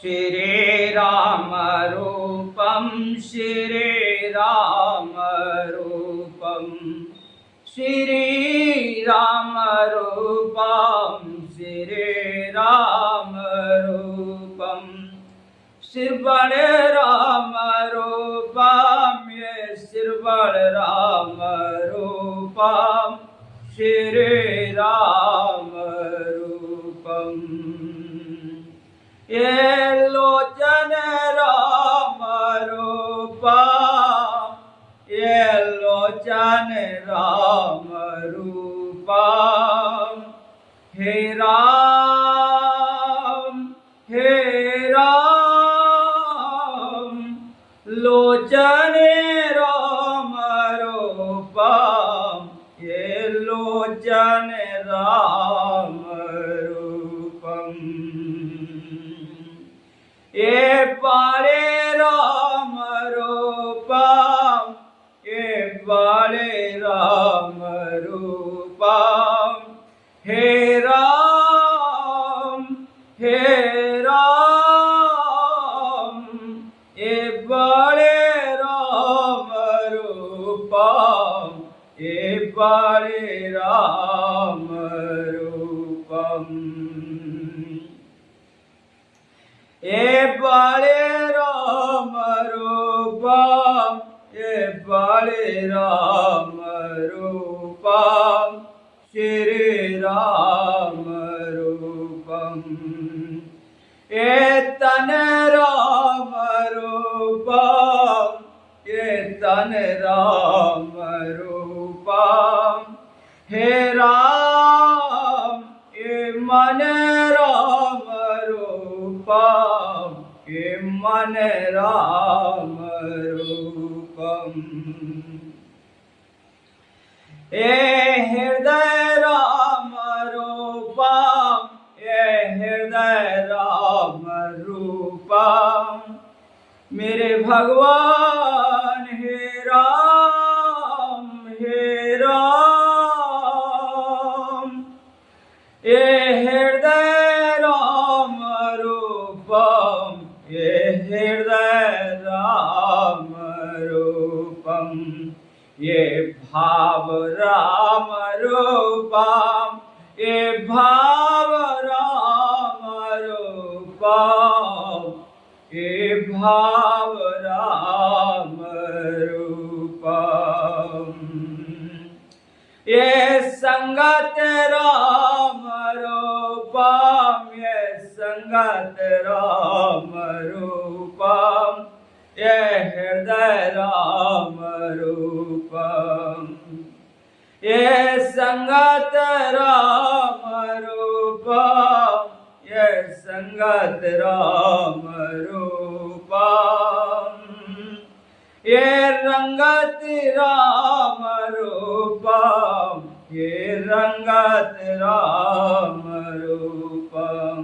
श्रीराम रूपं श्रीराम रूपं श्रीराम रूपं श्रीराम रूपं श्रीबल राम रूपं ये श्रीबल राम रूपं श्रीराम रूपं ये लोचन राम रूपं ये लोचन राम रूपं हे राम लोचन राम रूपं ये लोचन राम रूपं ये बाले राम रूपं ये बाले राम रूपं हे राम ये बाले राम रूपं ये बाले राम रूपं ये बाले राम रूपं ये बाले राम रूपं श्री राम रूपं ये तन राम रूपं ये तन राम रूपं हे राम ये मन राम रूपं ये मन राम रूपं ये हृदय राम रूपं ये हृदय राम रूपं मेरे भगवान हे राम ये हृदय राम रूपं ये हृदय राम रूपं ये भाव राम रूपं ये भाव राम रूपं ये भाव राम रूपं ये संगत राम रूपं ये संगत राम रूपं ये हृदय राम रूपं ये संगत राम रूपं ये संगत राम रूपं ये रंगत राम रूपं ये रंगत राम रूपं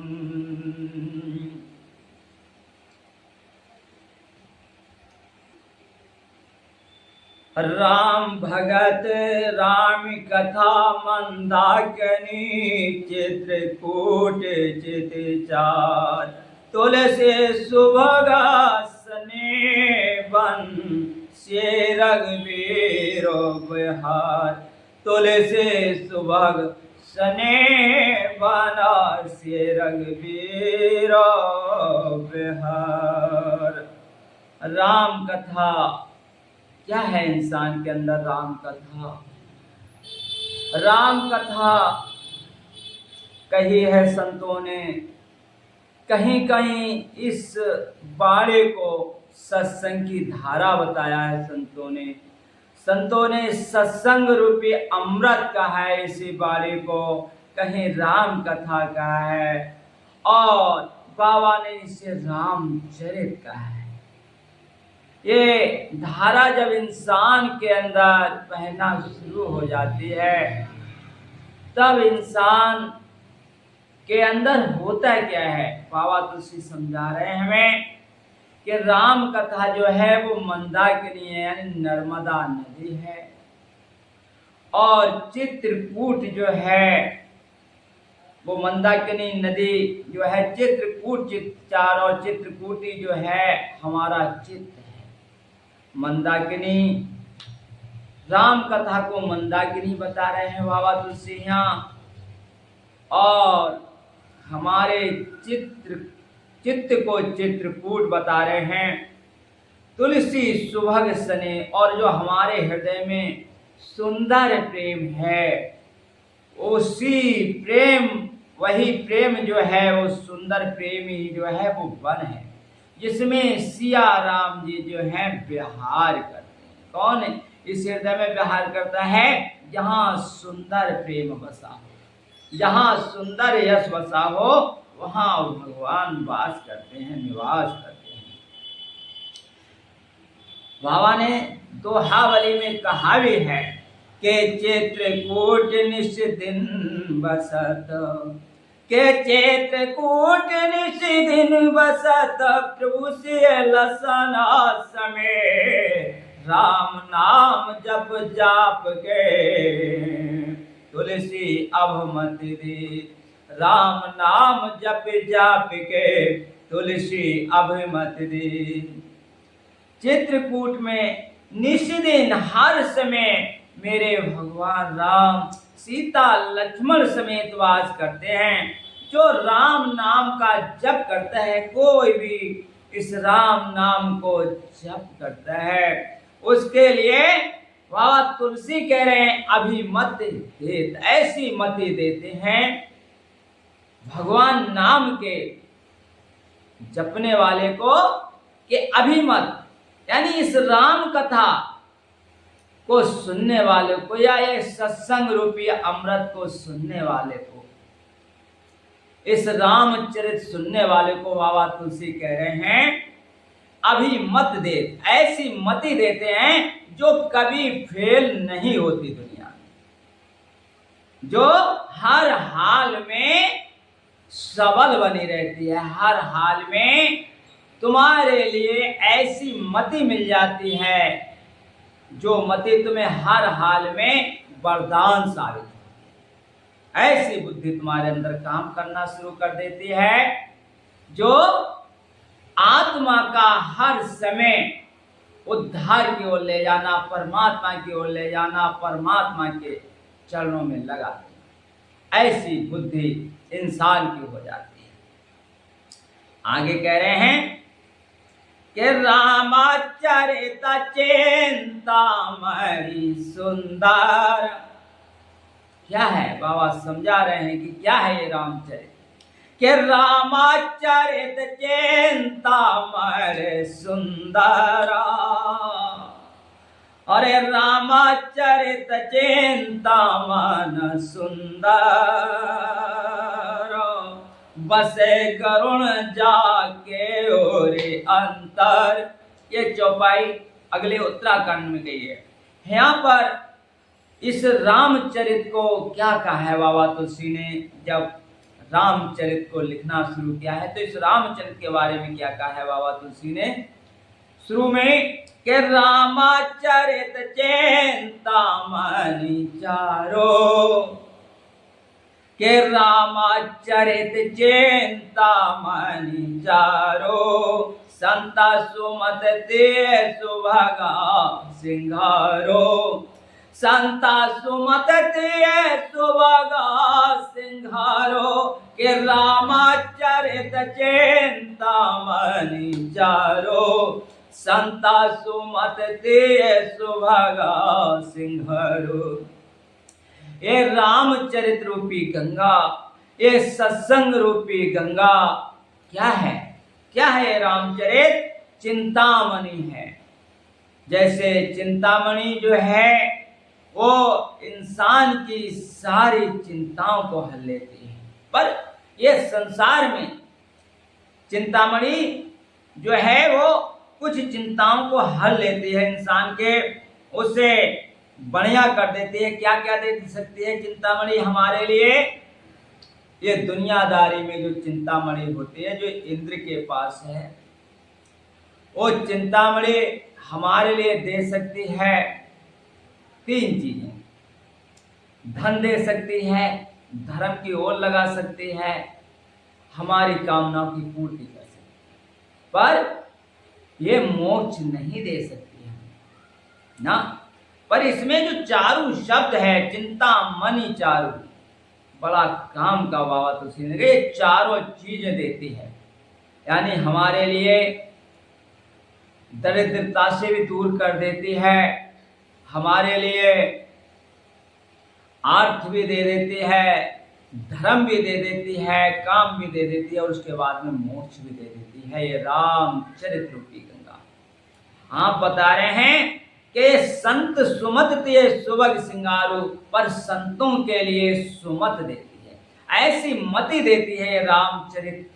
राम भगत राम कथा मंदाकिनी चित्रकूट चितचार तुलसी सुभगासने बन से रघुवीर बिहार तुलसी सुभग सने बना से रघुवीर बिहार। राम कथा क्या है इंसान के अंदर? राम कथा, राम कथा कही है संतों ने, कहीं कहीं इस बाड़े को सत्संग की धारा बताया है संतों ने। संतों ने सत्संग रूपी अमृत कहा है इसी बाड़े को, कहीं राम कथा कहा है और बाबा ने इसे रामचरित कहा है। ये धारा जब इंसान के अंदर बहना शुरू हो जाती है तब इंसान के अंदर होता क्या है? बाबा तुलसी समझा रहे हैं हमें कि राम कथा जो है वो मंदाकिनी है, यानी नर्मदा नदी है, और चित्रकूट जो है वो मंदाकिनी नदी जो है चित्रकूट चार और चित्रकूटी जो है हमारा चित्त है। मंदाकिनी राम कथा को मंदाकिनी बता रहे हैं बाबा तुलसी यहाँ, और हमारे चित्त को चित्रकूट बता रहे हैं। तुलसी सुभग सने, और जो हमारे हृदय में सुंदर प्रेम है, उसी प्रेम, वही प्रेम जो है वो सुंदर प्रेम ही जो है वो वन है, जिसमें सिया राम जी जो है विहार करते हैं। कौन है इस हृदय में विहार करता है? जहाँ सुंदर प्रेम बसा हो, जहाँ सुंदर यश बसा हो, वहाँ भगवान वास करते हैं, निवास करते हैं। बाबा ने दोहावली में कहा भी है के चित्रकूट निश दिन बसत, के चित्रकूट निश दिन बसत, प्रभु से लसना समय, राम नाम जप जाप के तुलसी अब मत दे, राम नाम जप जाप के तुलसी अब मत दे। चित्रकूट में निष्दिन हर समय मेरे भगवान राम सीता लक्ष्मण समेत वास करते हैं। जो राम नाम का जप करता है, कोई भी इस राम नाम को जप करता है, उसके लिए बाबा तुलसी कह रहे हैं अभी मत देत, ऐसी मति देते हैं भगवान नाम के जपने वाले को कि अभी मत, यानी इस राम कथा को सुनने वाले को, या ये सत्संग रूपी अमृत को सुनने वाले को, इस रामचरित सुनने वाले को बाबा तुलसी कह रहे हैं अभी मत दे, ऐसी मति देते हैं जो कभी फेल नहीं होती दुनिया में, जो हर हाल में सबल बनी रहती है, हर हाल में तुम्हारे लिए ऐसी मति मिल जाती है जो मति तुम्हें हर हाल में वरदान साबित होती है। ऐसी बुद्धि तुम्हारे अंदर काम करना शुरू कर देती है जो आत्मा का हर समय उद्धार की ओर ले जाना, परमात्मा की ओर ले जाना, परमात्मा के चरणों में लगा देना, ऐसी बुद्धि इंसान की हो जाती है। आगे कह रहे हैं कि रामाचरित चिंतामणि सुंदर, क्या है बाबा समझा रहे हैं कि क्या है ये रामचरित, कि रामाचरित चिंतामणि सुंदर, अरे रामाचरित चिंतामन सुंदर, बसे करुण जाके ओरे अंतर। ये चौपाई अगले उत्तराखंड में गई है। यहाँ पर इस रामचरित को क्या कहा है बाबा तुलसी ने, जब रामचरित को लिखना शुरू किया है तो इस रामचरित के बारे में क्या कहा है बाबा तुलसी ने शुरू में, के रामचरित चिंतामणि चारो, के रामचरित चिंतामणि चारो, संता सुमत ते सुभगा सिंगारो, संता सुमत ते सुभगा सिंगारो, के रामचरित चिंतामणि चारो, संता सुमत ते सुभगा सिंगारो। ये रामचरित रूपी गंगा, ये सत्संग रूपी गंगा क्या है? क्या है ये रामचरित? चिंतामणि है। जैसे चिंतामणि जो है वो इंसान की सारी चिंताओं को हल लेती है, पर ये संसार में चिंतामणि जो है वो कुछ चिंताओं को हल लेती है, इंसान के उसे बढ़िया कर देती है। क्या क्या दे सकती है चिंतामणि हमारे लिए? ये दुनियादारी में जो चिंतामणि होती है, जो इंद्र के पास है, वो चिंतामणि हमारे लिए दे सकती है 3 चीजें। धन दे सकती है, धर्म की ओर लगा सकती है, हमारी कामनाओं की पूर्ति कर सकती है, पर ये मोक्ष नहीं दे सकती है ना। पर इसमें जो चारु शब्द है, चिंता मणि चारु, बड़ा काम का बाबा तुलसी ने ये चारों चीजें देती है। यानी हमारे लिए दरिद्रता से भी दूर कर देती है, हमारे लिए अर्थ भी दे देती है, धर्म भी दे देती है, काम भी दे देती है, और उसके बाद में मोक्ष भी दे देती है। ये रामचरित रूपी गंगा। आप बता रहे हैं कि संत सुमत ते सुबग सिंगारू, पर संतों के लिए सुमत देती है, ऐसी मति देती है ये रामचरित।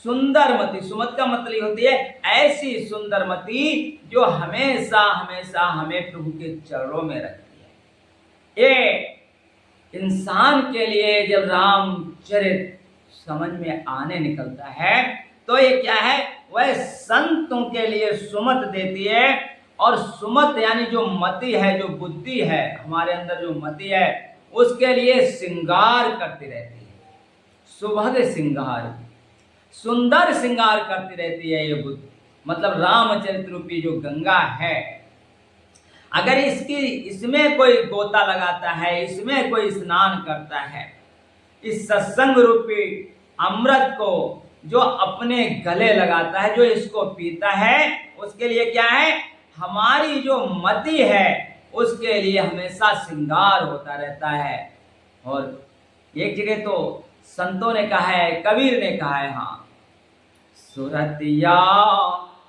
सुंदर मति, सुमत का मतलब होती है ऐसी सुंदर मति जो हमेशा हमेशा हमें प्रभु के चरणों में रखती है। ये इंसान के लिए जब रामचरित समझ में आने निकलता है तो ये क्या है, वह संतों के लिए सुमत देती है। और सुमत यानी जो मति है, जो बुद्धि है, हमारे अंदर जो मति है, उसके लिए श्रृंगार करती रहती है। सुभग श्रृंगार, सुंदर श्रृंगार करती रहती है ये बुद्धि। मतलब रामचरित रूपी जो गंगा है, अगर इसमें कोई गोता लगाता है, इसमें कोई स्नान करता है, इस सत्संग रूपी अमृत को जो अपने गले लगाता है, जो इसको पीता है, उसके लिए क्या है, हमारी जो मति है उसके लिए हमेशा श्रृंगार होता रहता है। और एक जगह तो संतों ने कहा है, कबीर ने कहा है, हाँ, सुरतिया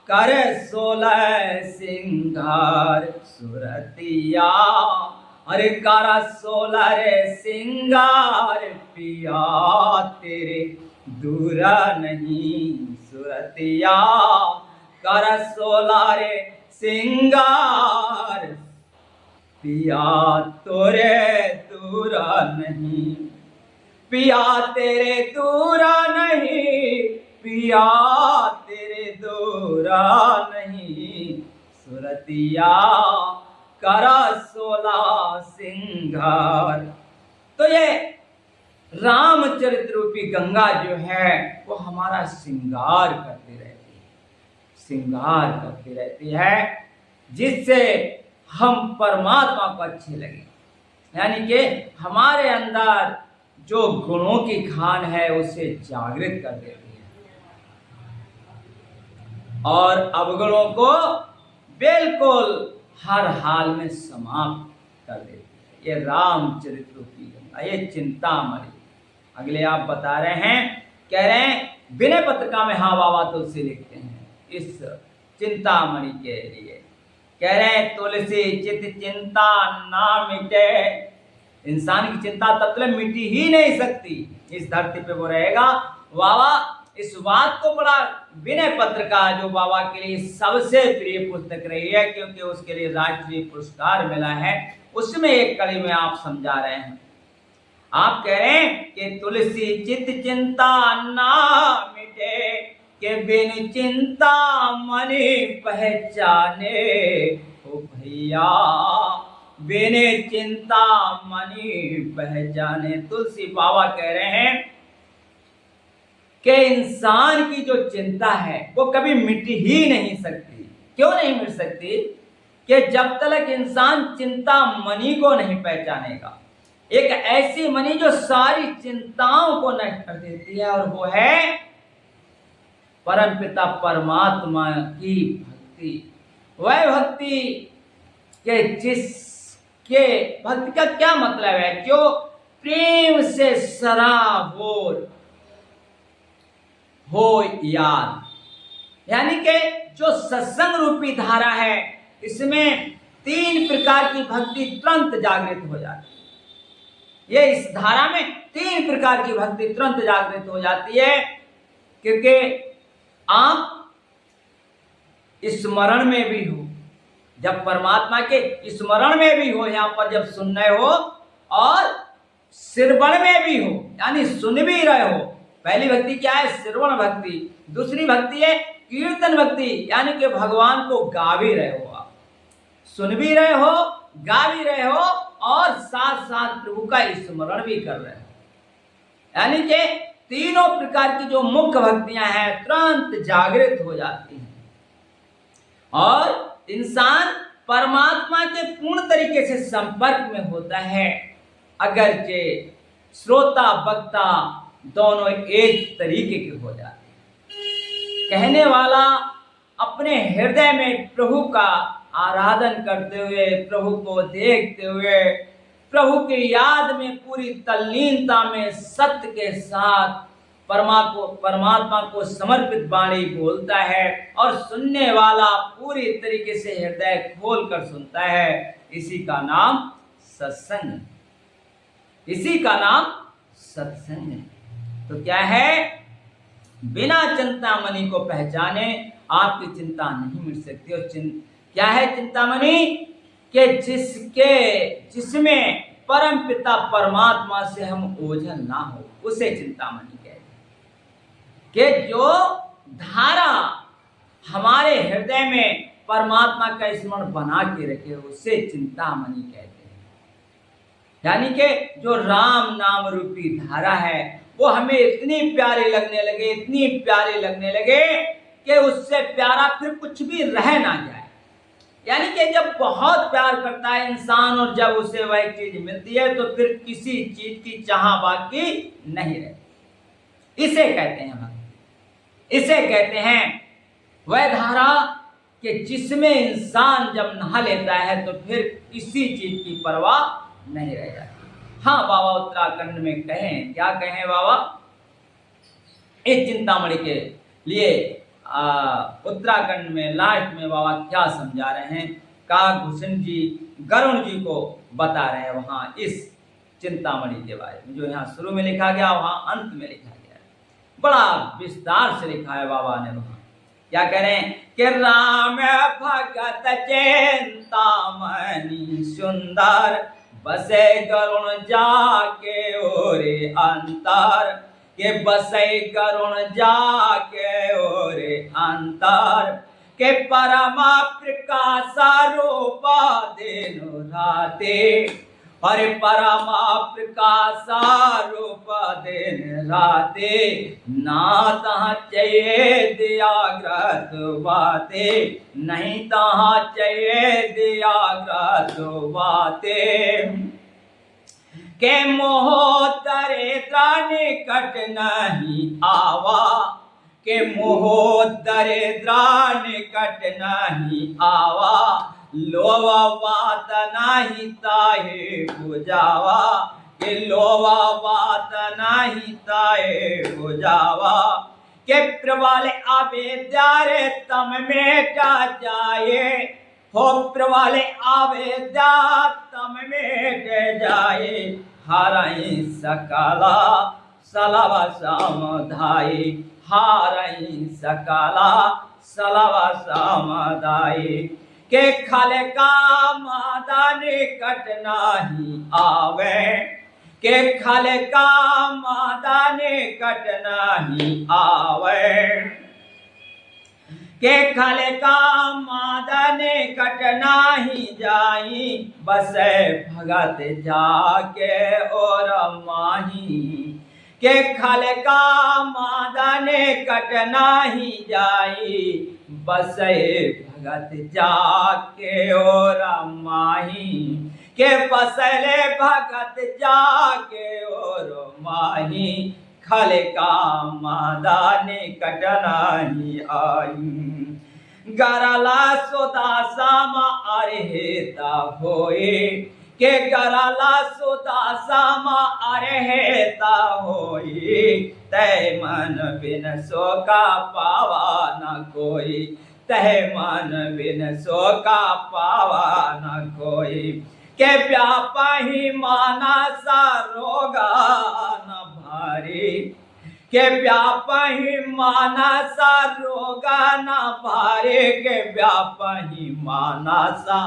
कर 16 सिंगार, सुरतिया अरे कर 16 सिंगार, पिया तेरे दूरा नहीं, सुरतिया कर 16 सिंगार, पिया तोरे दूरा नहीं, पिया तेरे दूरा नहीं, पिया तेरे दूरा नहीं, सुरतिया करा 16 सिंगार। तो ये रामचरित रूपी गंगा जो है वो हमारा श्रृंगार करती रहती है, श्रृंगार करती रहती है, जिससे हम परमात्मा को अच्छे लगे। यानी कि हमारे अंदर जो गुणों की खान है उसे जागृत कर देती है और अवगुणों को बिल्कुल हर हाल में समाप्त कर देती है। ये रामचरित रूपी गंगा, ये चिंतामणि। अगले आप बता रहे हैं, कह रहे हैं विनय पत्रिका में, हाँ बाबा तुलसी लिखते हैं इस चिंतामणि के लिए, कह रहे हैं तुलसी चित चिंता ना मिटे। इंसान की चिंता तब तक मिटी ही नहीं सकती, इस धरती पे वो रहेगा। बाबा इस बात को बड़ा विनय पत्रिका जो बाबा के लिए सबसे प्रिय पुस्तक रही है, क्योंकि उसके लिए राष्ट्रीय पुरस्कार मिला है, उसमें एक कड़ी में आप समझा रहे हैं। आप कह रहे हैं कि तुलसी चित चिंता ना मिटे, के बिन चिंता मनि पहचाने, ओ भैया बिन चिंता मनि पहचाने। तुलसी बाबा कह रहे हैं कि इंसान की जो चिंता है वो कभी मिट ही नहीं सकती। क्यों नहीं मिट सकती? कि जब तक इंसान चिंता मणि को नहीं पहचानेगा, एक ऐसी मणि जो सारी चिंताओं को नष्ट कर देती है, और वो है परमपिता परमात्मा की भक्ति। वह भक्ति के जिसके भक्ति का क्या मतलब है, जो प्रेम से सराबोर हो याद, यानी कि जो सत्संग रूपी धारा है, इसमें 3 प्रकार की भक्ति तुरंत जागृत हो जाती है। ये इस धारा में 3 प्रकार की भक्ति तुरंत जागृत हो जाती है, क्योंकि आप स्मरण में भी हो, जब परमात्मा के स्मरण में भी हो, यहाँ पर जब सुन रहे हो, और श्रवण में भी हो, यानी सुन भी रहे हो। पहली भक्ति क्या है? श्रवण भक्ति। दूसरी भक्ति है कीर्तन भक्ति, यानी कि भगवान को गा भी रहे हो, आप सुन भी रहे हो, गा भी रहे हो, और साथ साथ प्रभु का स्मरण भी कर रहे हो। यानी कि तीनों प्रकार की जो मुख्य भक्तियां हैं तुरंत जागृत हो जाती हैं और इंसान परमात्मा के पूर्ण तरीके से संपर्क में होता है। अगरचे श्रोता वक्ता दोनों एक तरीके के हो जाते हैं। कहने वाला अपने हृदय में प्रभु का आराधन करते हुए, प्रभु को देखते हुए, प्रभु की याद में पूरी तल्लीनता में सत्य के साथ परमात्मा को समर्पित वाणी बोलता है और सुनने वाला पूरी तरीके से हृदय खोल कर सुनता है। इसी का नाम सत्संग, इसी का नाम सत्संग है। तो क्या है, बिना चिंतामणि को पहचाने आपकी चिंता नहीं मिट सकती। और क्या है चिंतामणि? कि जिसमें परम पिता परमात्मा से हम ओझल ना हो, उसे चिंतामणि कहते हैं। कि जो धारा हमारे हृदय में परमात्मा का स्मरण बना के रखे, उसे चिंतामणि कहते हैं। यानी कि जो राम नाम रूपी धारा है वो हमें इतनी प्यारी लगने लगे, इतनी प्यारी लगने लगे कि उससे प्यारा फिर कुछ भी रह ना जाए। यानी कि जब बहुत प्यार करता है इंसान और जब उसे वह चीज मिलती है तो फिर किसी चीज की चाह बाकी नहीं रहती। इसे कहते हैं भक्ति, इसे कहते हैं वह धारा कि जिसमें इंसान जब नहा लेता है तो फिर किसी चीज की परवाह नहीं रह जाती। हाँ बाबा उत्तराखंड में कहें, क्या कहें बाबा? इस चिंतामणि के लिए उत्तराखंड में लास्ट में बाबा क्या समझा रहे हैं, काकभूषण जी गरुण जी को बता रहे हैं वहाँ इस चिंतामणि के बारे में। जो यहाँ शुरू में लिखा गया वहाँ अंत में लिखा गया है, बड़ा विस्तार से लिखा है बाबा ने वहाँ। क्या कह रहे हैं कि राम भगत चिंतामणि सुंदर, बसे गरुण जाके ओरे अंतर, के बसे गरुण जाके ओरे अंतर, के परमा प्रकाश रूपा देनु राते, अरे परमा प्रकाश रूप दिन राते, ना तहाँ चाहिए दियाग्रत बाते, नहीं तहाँ चाहिए दियाग्रत बाते, के मोह दरिद्र निकट नहीं आवा, के मोह दरिद्र निकट नहीं आवा, लोवा बात नहीं ताहे बुझावा, के लोवा बात नहीं ताहे बुझावा, के प्रवाले आवे द्यारे तम में क्या जाए, हो प्रवाले आवे द्या तम में के जाए, हाराई सकला सलावा सामधाई, हाराई सकला सलावा सामधाई, के खाले का मादा निकट नहीं आवे, के खाले का मादा निकट नहीं आवे, के खाले का मादा निकट नहीं जाई, बसे भगत जाके और माही, के खाले का मादा निकट नहीं जाई, बसे भगत जाके और माही, के बसले भगत जाके और माही, खाले का मादा निकट नहीं आई, गरला सुदासा मा अरहेता होए, के गरला सुदासा मा अरहेता होए, तय मन बिन सो का पावा न कोई, तय मन बिन सो का पावा न कोई, के व्यापा ही माना सा रोगा न भारी, के व्यापा ही माना सा रोगा न भारी, के व्यापा ही माना सा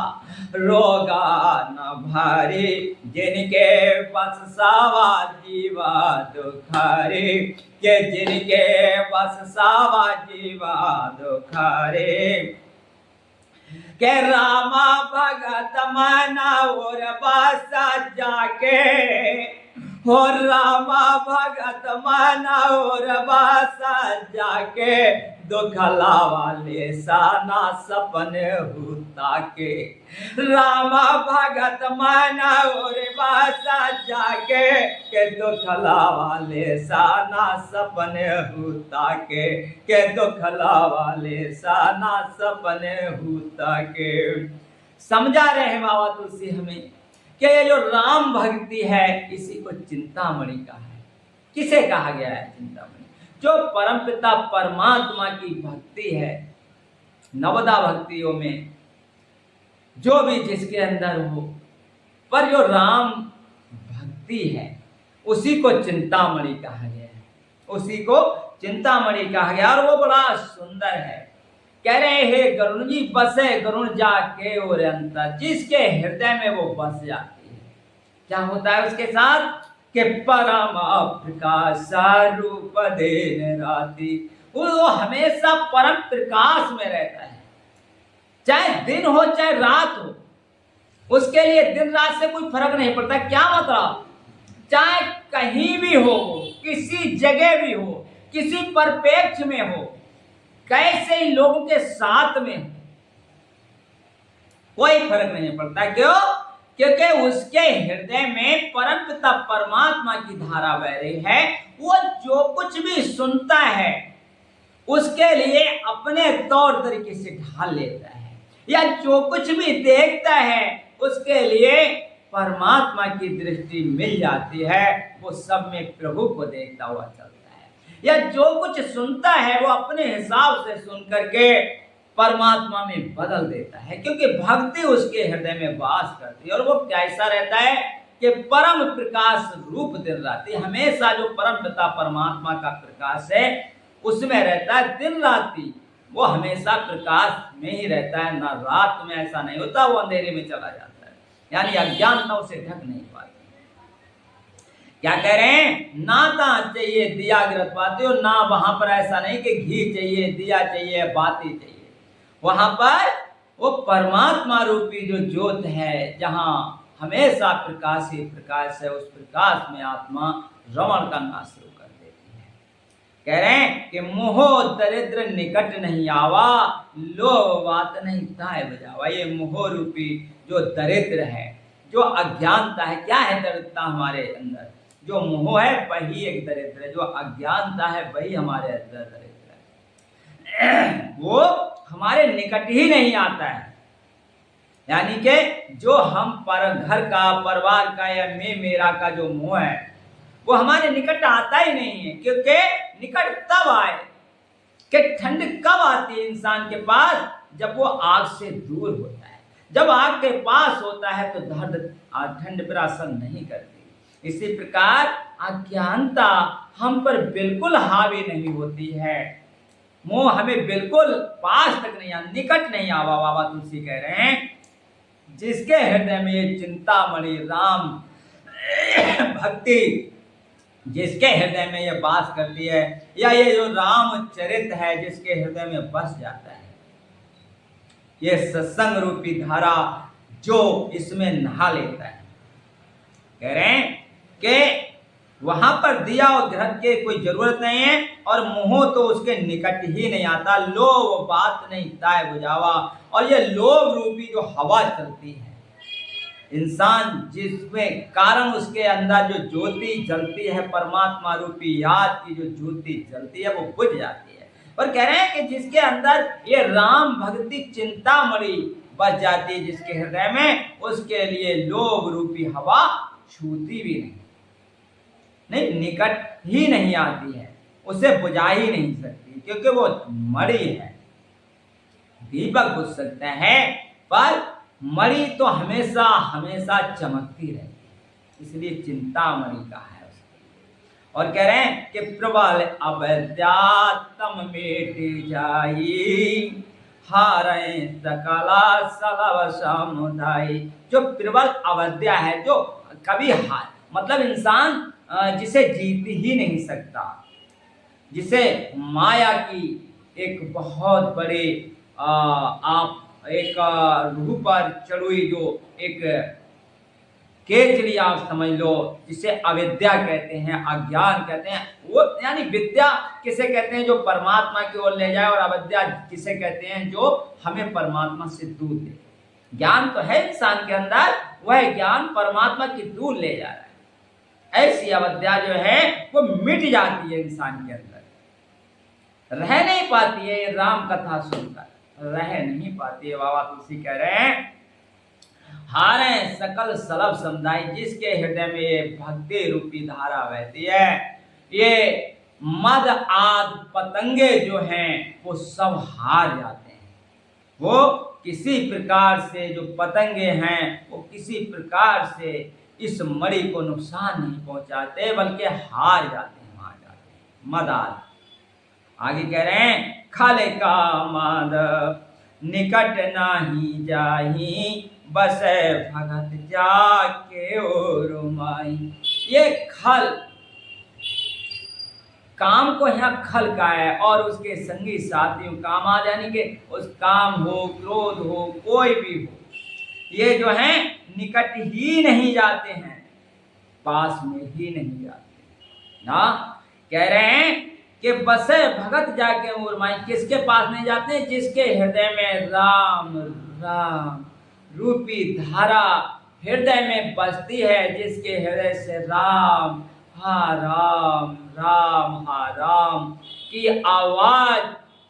रोगा न भारी, जिनके बस सावा जीवा दुखारे, के जिनके बस सावा जीवा दुखारे, के रामा भगत मना और बासा जाके, हो रामा भगत मना और बासा जाके, दुखला वाले साना सपने होता के। रामा भगत मना और बासा जाके, के दुखला वाले साना सपने होता के दुखला वाले साना सपने होता के। समझा रहे हैं बाबा तुलसी हमें कि ये जो राम भक्ति है इसी को चिंतामणि कहा है। किसे कहा गया है चिंतामणि? जो परमपिता परमात्मा की भक्ति है, नवदा भक्तियों में जो भी जिसके अंदर हो, पर जो राम भक्ति है उसी को चिंतामणि कहा गया है, उसी को चिंतामणि कहा गया। और वो बड़ा सुंदर है। कह रहे हैं गरुण जी बसे गरुण जाके और अंतर, जिसके हृदय में वो बस जाती है क्या होता है उसके साथ कि परम प्रकाश रूप देन राती, वो हमेशा परम प्रकाश में रहता है, चाहे दिन हो चाहे रात हो, उसके लिए दिन रात से कोई फर्क नहीं पड़ता। क्या मतलब? चाहे कहीं भी हो, किसी जगह भी हो, किसी परिप्रेक्ष्य में हो, कैसे ही लोगों के साथ में हो, कोई फर्क नहीं पड़ता। क्यों? क्योंकि उसके हृदय में परमपिता परमात्मा की धारा बह रही है। वो जो कुछ भी सुनता है उसके लिए अपने तौर तरीके से ढाल लेता है, या जो कुछ भी देखता है उसके लिए परमात्मा की दृष्टि मिल जाती है। वो सब में प्रभु को देखता हुआ चलता है, या जो कुछ सुनता है वो अपने हिसाब से सुन करके परमात्मा में बदल देता है, क्योंकि भक्ति उसके हृदय में वास करती है। और वो कैसा रहता है कि परम प्रकाश रूप दिन राति, हमेशा जो परम पिता परमात्मा का प्रकाश है उसमें रहता है दिन राति। वो हमेशा प्रकाश में ही रहता है, ना रात में ऐसा नहीं होता वो अंधेरे में चला जाता है, यानी अज्ञानता उसे ढक नहीं पाती। क्या कह रहे हैं? नाता चाहिए दिया गिरत बाती, और ना वहां पर ऐसा नहीं कि घी चाहिए, दिया चाहिए, बाती चाहिए। वहां पर वो परमात्मा रूपी जो ज्योत है, जहां हमेशा प्रकाश ही प्रकाश है, उस प्रकाश में आत्मा रमण करना शुरू कर देती है। कह रहे हैं कि मोह दरिद्र निकट नहीं आवा, लो बात नहीं ताय बजावा। ये मोह रूपी जो दरिद्र है, जो अज्ञानता है, क्या है दरिद्रता हमारे अंदर? जो मोह है वही एक दरिद्र है, जो अज्ञानता है वही हमारे अंदर दरिद्र है। वो हमारे निकट ही नहीं आता है, यानी कि जो हम पर घर का, परिवार का या मेरा का जो मोह है वो हमारे निकट आता ही नहीं है। क्योंकि निकट तब आए कि ठंड कब आती है इंसान के पास? जब वो आग से दूर होता है। जब आग के पास होता है तो ठंड पर असर नहीं करती। इसी प्रकार अज्ञानता हम पर बिल्कुल हावी नहीं होती है, मोह हमें बिल्कुल पास तक नहीं निकट नहीं आवा। बाबा तुलसी कह रहे हैं जिसके हृदय में ये चिंतामणि राम भक्ति जिसके हृदय में ये वास करती है, या ये जो रामचरित है जिसके हृदय में बस जाता है, ये सत्संग रूपी धारा जो इसमें नहा लेता है, कह रहे हैं कि वहां पर दिया और घृत की कोई जरूरत नहीं है, और मोह तो उसके निकट ही नहीं आता। लोभ बात नहीं ताय बुझावा। और ये लोभ रूपी जो हवा चलती है, इंसान जिसमें कारण उसके अंदर जो ज्योति जलती है, परमात्मा रूपी याद की जो ज्योति जलती है वो बुझ जाती है। और कह रहे हैं कि जिसके अंदर ये राम भक्ति चिंतामणि बच जाती है जिसके हृदय में, उसके लिए लोभ रूपी हवा छूती भी नहीं, निकट ही नहीं आती है, उसे बुझा ही नहीं सकती, क्योंकि वो मणि है। दीपक बुझ सकते हैं पर मणि तो हमेशा हमेशा चमकती रहती है, इसलिए चिंतामणि कहा है उसको। और कह रहे हैं कि प्रबल अवैद्यात्म मेट जाई, हारे सकला सलव समुदाय। जो प्रबल अवैद्या है, जो कभी हार मतलब इंसान जिसे जीत ही नहीं सकता, जिसे माया की एक बहुत बड़े आप एक रूह पर चढ़ी जो एक केचली आप समझ लो, जिसे अविद्या कहते हैं, अज्ञान कहते हैं, वो यानी विद्या किसे कहते हैं जो परमात्मा की ओर ले जाए, और अविद्या किसे कहते हैं जो हमें परमात्मा से दूर ले। ज्ञान तो है इंसान के अंदर, वह ज्ञान परमात्मा की दूर ले जा रहा है। ऐसी अविद्या जो है वो मिट जाती है इंसान के अंदर, रह नहीं पाती है। ये राम कथा सुनकर रह नहीं पाती है। बाबा तुलसी कह रहे हैं, हारे सकल सलभ समुदाय, जिसके हृदय में ये भक्ति रूपी धारा बहती है, ये मद आद पतंगे जो हैं वो सब हार जाते हैं। वो किसी प्रकार से जो पतंगे हैं वो किसी प्रकार से इस मणि को नुकसान नहीं पहुंचाते, बल्कि हार जाते हैं, हार जाते हैं। मद आद आगे कह रहे हैं, खाले का मद निकट नाही जाही, बस भगत जाके और माई। ये खल, काम को यहाँ खल का है, और उसके संगी साथियों काम आ, यानी कि उस काम हो, क्रोध हो, कोई भी हो, ये जो है निकट ही नहीं जाते हैं, पास में ही नहीं जाते ना। कह रहे हैं कि बसे भगत जाके और माई, किसके पास नहीं जाते? जिसके हृदय में राम राम रूपी धारा हृदय में बसती है, जिसके हृदय से राम हा राम राम हा राम की आवाज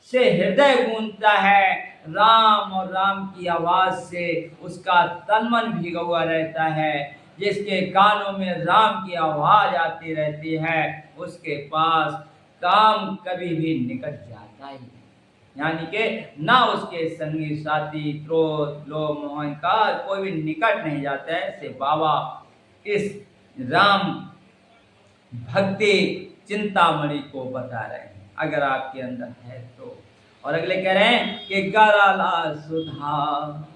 से हृदय गूंजता है, राम और राम की आवाज से उसका तन मन भिगा हुआ रहता है, जिसके कानों में राम की आवाज आती रहती है, उसके पास काम कभी भी निकट जाता ही नहीं। यानी कि ना उसके संगी साथी क्रोध लोभ मोह अहंकार कोई भी निकट नहीं जाता है। से बाबा इस राम भक्ति चिंतामणि को बता रहे हैं, अगर आपके अंदर है तो। और अगले कह रहे हैं कि गराला सुधा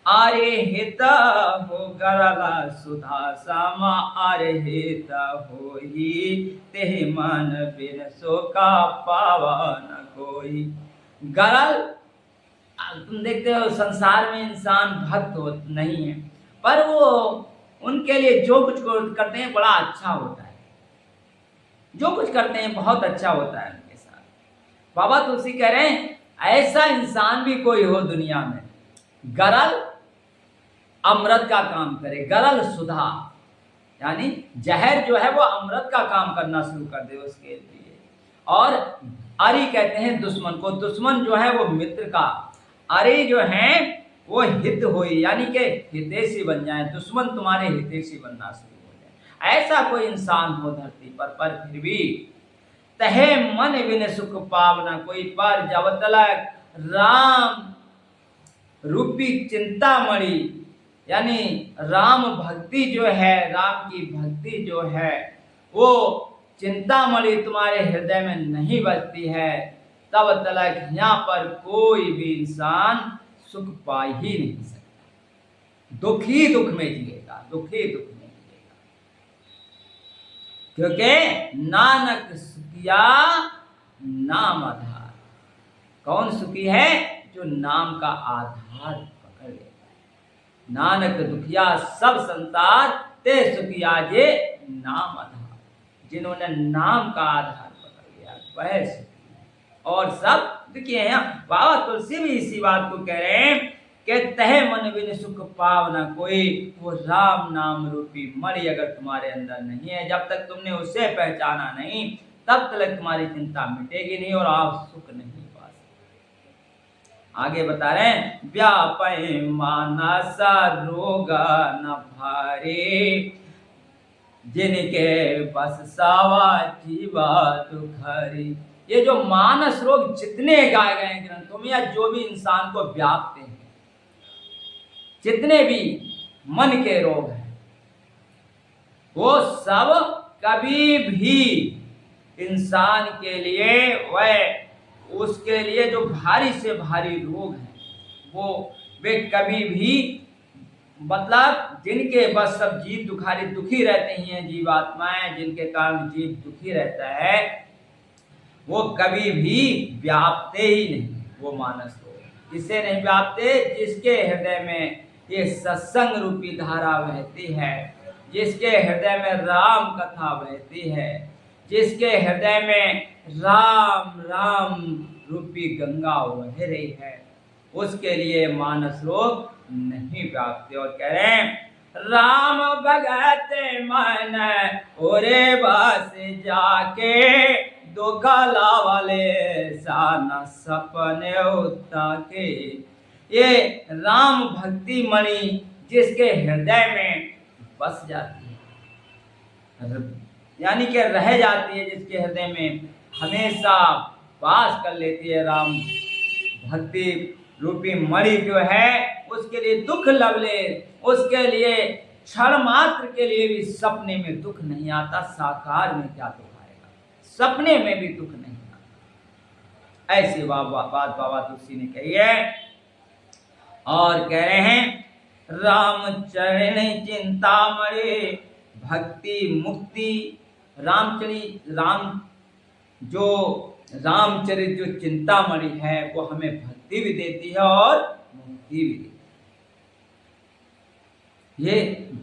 आरे हित हो, गराला सुधा सामा आरे हित हो ही, तेहि मन बिन सो का पावा न कोई। गरल, तुम देखते हो संसार में इंसान भक्त हो नहीं है, पर वो उनके लिए जो कुछ करते हैं बड़ा अच्छा होता है, जो कुछ करते हैं बहुत अच्छा होता है उनके साथ। बाबा तुलसी कह रहे हैं ऐसा इंसान भी कोई हो दुनिया में, गरल अमृत का काम करे, गरल सुधा यानी जहर जो है वो अमृत का काम करना शुरू कर दे उसके लिए। और अरि कहते हैं दुश्मन को, दुश्मन जो है वो मित्र का, अरि जो है वो हित होई, यानी कि हितैषी बन जाए, दुश्मन तुम्हारे हितैषी बनना शुरू हो जाए। ऐसा कोई इंसान हो धरती पर फिर भी तहे मन बिन सुख पावना कोई, पर जब तलक राम रूपी चिंतामणि यानी राम भक्ति जो है, राम की भक्ति जो है वो चिंतामणि तुम्हारे हृदय में नहीं बसती है, तब तलक यहाँ पर कोई भी इंसान सुख पा ही नहीं सकता, दुख ही दुख में जिएगा, दुख ही दुख में जिएगा। क्योंकि नानक सुखिया नाम आधार, कौन सुखी है? जो नाम का आधार पकड़ लेता है। नानक दुखिया सब संसार ते सुखिया जे नाम आधार, जिन्होंने नाम का आधार पकड़ लिया वह सुखी है, और सब दुखी हैं। बाबा तुलसी भी इसी बात को कह रहे हैं कि तहे मन बिन सुख पावना कोई, वो राम नाम रूपी मणि अगर तुम्हारे अंदर नहीं है, जब तक तुमने उसे पहचाना नहीं तब तक तुम्हारी चिंता मिटेगी नहीं और आप सुख नहीं पा सकते। आगे बता रहे हैं व्यापय मानस रोग न भारे, जिनके बस सावा जीवा दुखरी। ये जो मानस रोग जितने गाए गए हैं ग्रंथों में, या जो भी इंसान को व्यापते हैं, जितने भी मन के रोग हैं, वो सब कभी भी इंसान के लिए, वह उसके लिए जो भारी से भारी रोग हैं वो वे कभी भी, मतलब जिनके बस सब जीव दुखी रहते हैं, जीवात्माएं जिनके कारण जीव दुखी रहता है, वो कभी भी व्यापते ही नहीं वो मानस रोग। किसे नहीं व्यापते? जिसके हृदय में ये सत्संग रूपी धारा बहती है, जिसके हृदय में राम कथा बहती है, जिसके हृदय में राम राम रूपी गंगा बह रही है, उसके लिए मानस रोग नहीं व्यापते। और कह रहे हैं राम भगत मन ओरे बस जाके, दुख लावले साना सपने उता के। ये राम भक्ति मणि जिसके हृदय में बस जाती है, यानी कि रह जाती है, जिसके हृदय में हमेशा वास कर लेती है राम भक्ति रूपी मणि जो है, उसके लिए दुख लवले, उसके लिए क्षण मात्र के लिए भी सपने में दुख नहीं आता। साकार में क्या दुख आएगा, सपने में भी दुख नहीं आता। ऐसी बात बाबा तुलसी ने कही है। और कह रहे हैं राम चरण चिंतामणि भक्ति मुक्ति। रामचरित जो चिंतामणि है वो हमें भक्ति भी देती है और मुक्ति भी देती है। ये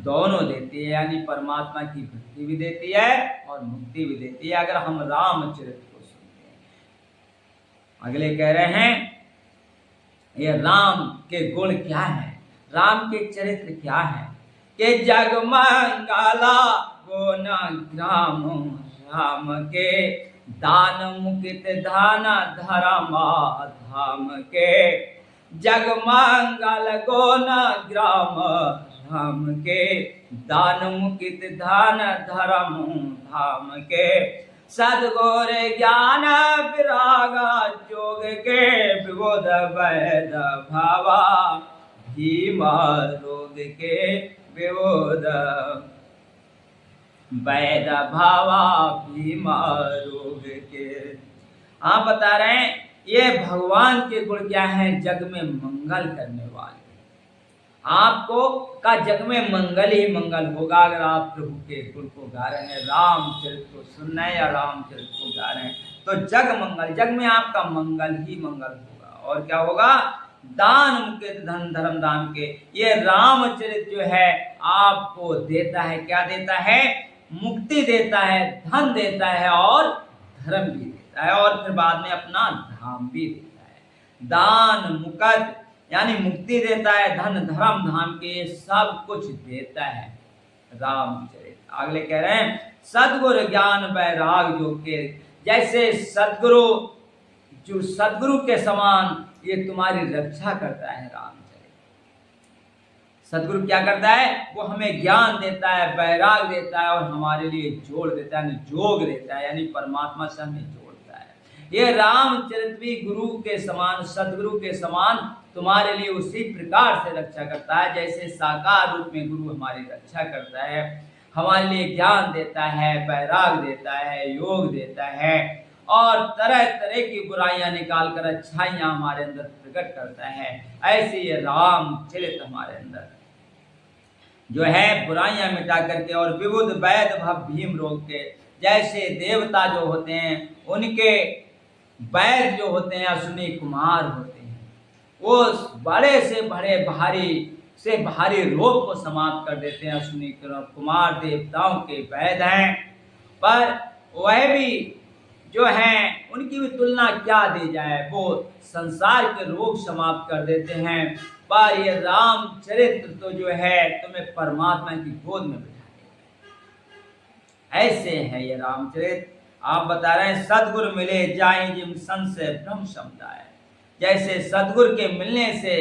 दोनों देती है, यानी परमात्मा की भक्ति भी देती है और मुक्ति भी देती है अगर हम रामचरित को सुनते हैं। अगले कह रहे हैं ये राम के गुण क्या है, राम के चरित्र क्या है? कि जग मंगला गुण राम राम के, दान मुकित धान धर्म धाम के। जग मंगल गुण ग्राम राम के, दान मुकित धान धर्म धाम के। सद्गुर ज्ञान विराग जोग के, विबुध वैद भावा भीम रोग के। विबुध वैद भावा भीम रोग के। आप बता रहे हैं ये भगवान के गुण क्या हैं? जग में मंगल करने वाले। आपको का जग में मंगल ही मंगल होगा अगर आप प्रभु के गुण को गा रहे हैं, रामचरित को सुन रहे हैं या रामचरित को गा रहे हैं, तो जग मंगल, जग में आपका मंगल ही मंगल होगा। और क्या होगा? दान मुकित धन धर्म धाम के। ये रामचरित जो है आपको देता है, क्या देता है? मुक्ति देता है, धन देता है और धर्म भी देता है, और फिर बाद में अपना धाम भी देता है। दान मुकत यानी मुक्ति देता है, धन धर्म धाम के सब कुछ देता है रामचरित। अगले कह रहे हैं सद्गुरु ज्ञान वैराग जो के। जैसे सद्गुरु, जो सद्गुरु के समान ये तुम्हारी रक्षा करता है रामचरित। सद्गुरु क्या करता है? वो हमें ज्ञान देता है, वैराग देता है और हमारे लिए जोड़ देता है, जोग देता है, यानी परमात्मा से हमें जोड़ता है। ये रामचरित भी गुरु के समान, सद्गुरु के समान तुम्हारे लिए उसी प्रकार से रक्षा करता है जैसे साकार रूप में गुरु हमारी रक्षा करता है, हमारे लिए ज्ञान देता है, वैराग देता है, योग देता है और तरह तरह की बुराइयां निकाल कर अच्छाइयां हमारे अंदर प्रकट करता है। ऐसे ये रामचरित हमारे अंदर जो है बुराइयां मिटा करके, और विबुध वैद भव भीम रोग के। जैसे देवता जो होते हैं उनके वैद जो होते हैं अश्विनी कुमार होते हैं, वो बड़े से बड़े भारी रोग को समाप्त कर देते हैं। अश्विनी कुमार देवताओं के वैद हैं, पर वह भी जो हैं उनकी भी तुलना क्या दी जाए, वो संसार के रोग समाप्त कर देते हैं। पर ये रामचरित्र तो जो है तुम्हें परमात्मा की गोद में बिठा देगा। ऐसे है ये रामचरित। आप बता रहे हैं सद्गुरु मिले जाए जिम संशय भ्रम समुदाय। जैसे सद्गुरु के मिलने से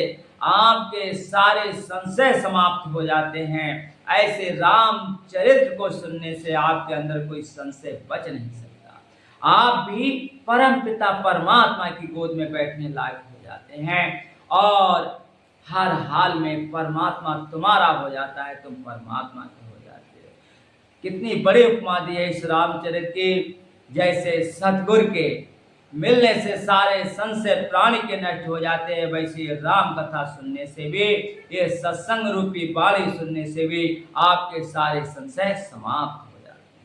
आपके सारे संशय समाप्त हो जाते हैं, ऐसे रामचरित्र को सुनने से आपके अंदर कोई संशय बच नहीं सकता। आप भी परम पिता परमात्मा की गोद में बैठने लायक हो जाते हैं और हर हाल में परमात्मा तुम्हारा हो जाता है, तुम परमात्मा के हो जाते हो। कितनी बड़ी उपमा दी है इस रामचरित की। जैसे सद्गुरु के मिलने से सारे संशय प्राणी के नष्ट हो जाते हैं, वैसे राम कथा सुनने से भी, ये सत्संग रूपी वाणी सुनने से भी आपके सारे संशय समाप्त हो जाते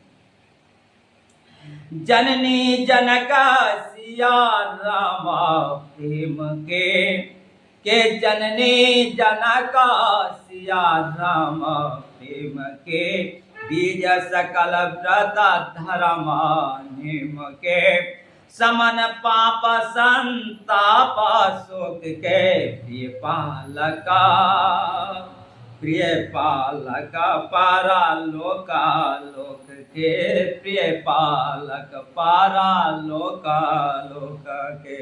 हैं। जननी जनक सिया रामा प्रेम के, के जननी जनका सिया राम प्रेम के बीज सकल व्रत धर्म निम के समन पाप संताप शोक के प्रिय पालक पारा लोका लोक के प्रिय पालक पारा लोका लोक के।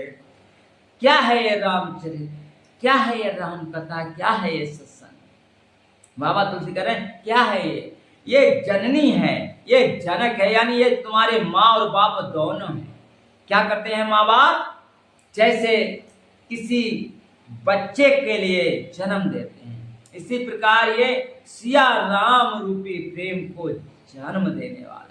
क्या है ये रामचरित, क्या है ये राम कथा, क्या है ये सत्संग। बाबा तुलसी कह रहे हैं क्या है ये जननी है, ये जनक है, यानी ये तुम्हारे माँ और बाप दोनों हैं। क्या करते हैं माँ बाप, जैसे किसी बच्चे के लिए जन्म देते हैं, इसी प्रकार ये सिया राम रूपी प्रेम को जन्म देने वाला है।